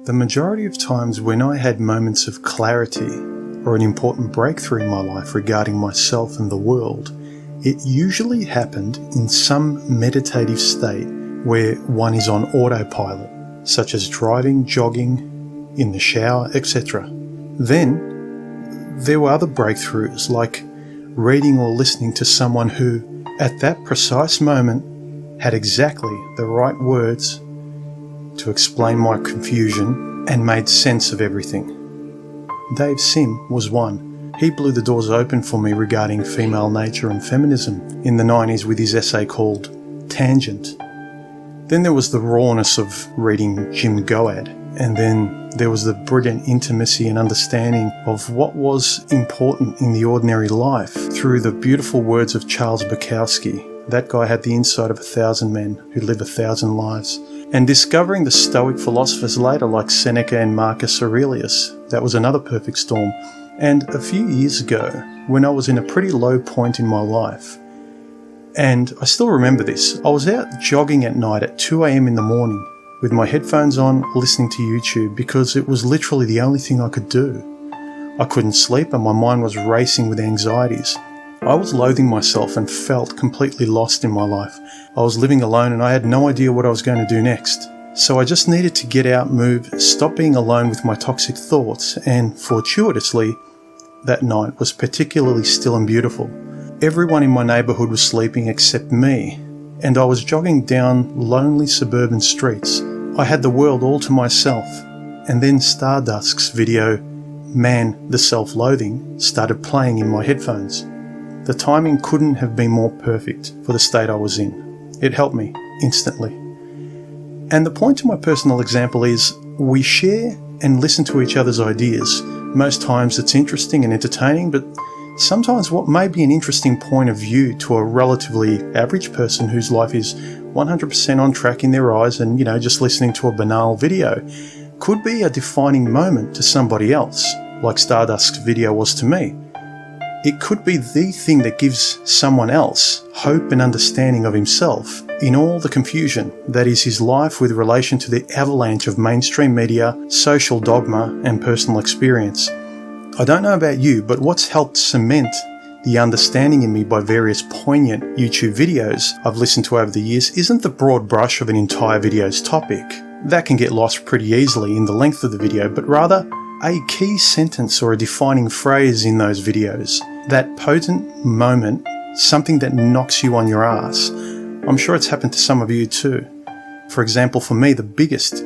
The majority of times when I had moments of clarity or an important breakthrough in my life regarding myself and the world, it usually happened in some meditative state where one is on autopilot, such as driving, jogging, in the shower, etc. Then, there were other breakthroughs like reading or listening to someone who, at that precise moment, had exactly the right words to explain my confusion and made sense of everything. Dave Sim was one. He blew the doors open for me regarding female nature and feminism in the 90s with his essay called Tangent. Then there was the rawness of reading Jim GOAD, and then there was the brilliant intimacy and understanding of what was important in the ordinary life through the beautiful words of Charles Bukowski. That guy had the insight of 1,000 men who live 1,000 lives. And discovering the Stoic philosophers later like Seneca and Marcus Aurelius. That was another perfect storm. And a few years ago, when I was in a pretty low point in my life, and I still remember this, I was out jogging at night at 2 a.m. in the morning with my headphones on, listening to YouTube, because it was literally the only thing I could do. I couldn't sleep and my mind was racing with anxieties. I was loathing myself and felt completely lost in my life. I was living alone and I had no idea what I was going to do next. So I just needed to get out, move, stop being alone with my toxic thoughts, and fortuitously, that night was particularly still and beautiful. Everyone in my neighbourhood was sleeping except me, and I was jogging down lonely suburban streets. I had the world all to myself, and then Stardusk's video, Man, the Self-Loathing, started playing in my headphones. The timing couldn't have been more perfect for the state I was in. It helped me instantly. And the point to my personal example is we share and listen to each other's ideas. Most times it's interesting and entertaining, but sometimes what may be an interesting point of view to a relatively average person whose life is 100% on track in their eyes and, just listening to a banal video could be a defining moment to somebody else, like Stardusk's video was to me. It could be the thing that gives someone else hope and understanding of himself in all the confusion that is his life with relation to the avalanche of mainstream media, social dogma, and personal experience. I don't know about you, but what's helped cement the understanding in me by various poignant YouTube videos I've listened to over the years isn't the broad brush of an entire video's topic. That can get lost pretty easily in the length of the video, but rather a key sentence or a defining phrase in those videos. That potent moment, something that knocks you on your ass. I'm sure it's happened to some of you too. For example, for me, the biggest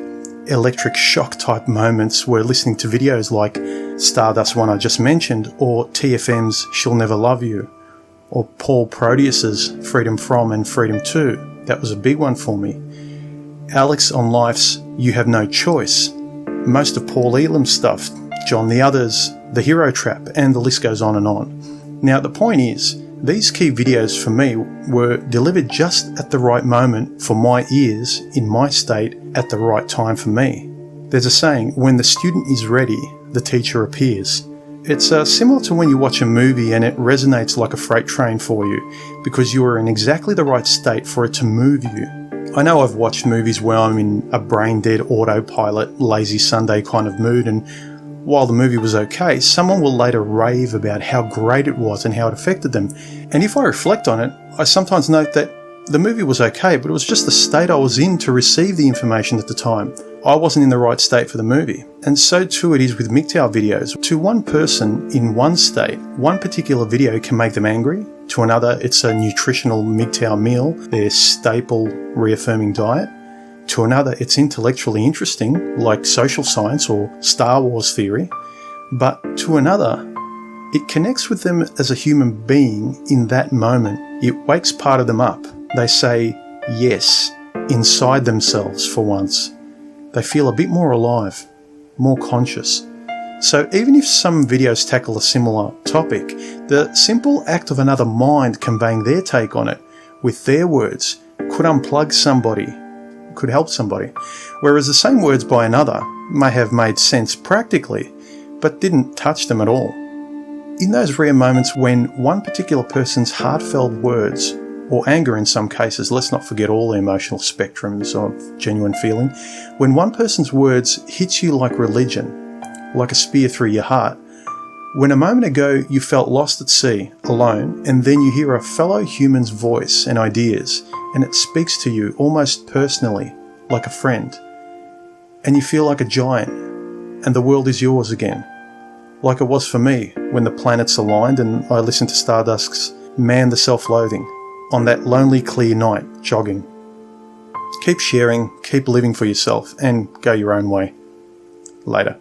electric shock type moments were listening to videos like Stardust one I just mentioned, or TFM's She'll Never Love You, or Paul Proteus's Freedom From and Freedom To. That was a big one for me. Alex on Life's You Have No Choice. Most of Paul Elam's stuff, John the Others, The Hero Trap, and the list goes on and on. Now the point is, these key videos for me were delivered just at the right moment for my ears, in my state, at the right time for me. There's a saying, when the student is ready, the teacher appears. It's similar to when you watch a movie and it resonates like a freight train for you, because you are in exactly the right state for it to move you. I know I've watched movies where I'm in a brain-dead autopilot, lazy Sunday kind of mood, and while the movie was okay, someone will later rave about how great it was and how it affected them. And if I reflect on it, I sometimes note that the movie was okay, but it was just the state I was in to receive the information at the time. I wasn't in the right state for the movie. And so too it is with MGTOW videos. To one person in one state, one particular video can make them angry. To another, it's a nutritional MGTOW meal, their staple reaffirming diet. To another, it's intellectually interesting, like social science or Star Wars theory. But to another, it connects with them as a human being in that moment. It wakes part of them up. They say yes inside themselves for once. They feel a bit more alive, more conscious. So even if some videos tackle a similar topic, the simple act of another mind conveying their take on it with their words could unplug somebody, could help somebody, whereas the same words by another may have made sense practically, but didn't touch them at all. In those rare moments when one particular person's heartfelt words or anger in some cases, let's not forget all the emotional spectrums of genuine feeling. When one person's words hits you like religion, like a spear through your heart, when a moment ago you felt lost at sea, alone, and then you hear a fellow human's voice and ideas, and it speaks to you almost personally, like a friend, and you feel like a giant, and the world is yours again, like it was for me when the planets aligned and I listened to Stardusk's Man the Self-Loathing on that lonely clear night jogging. Keep sharing, keep living for yourself, and go your own way. Later.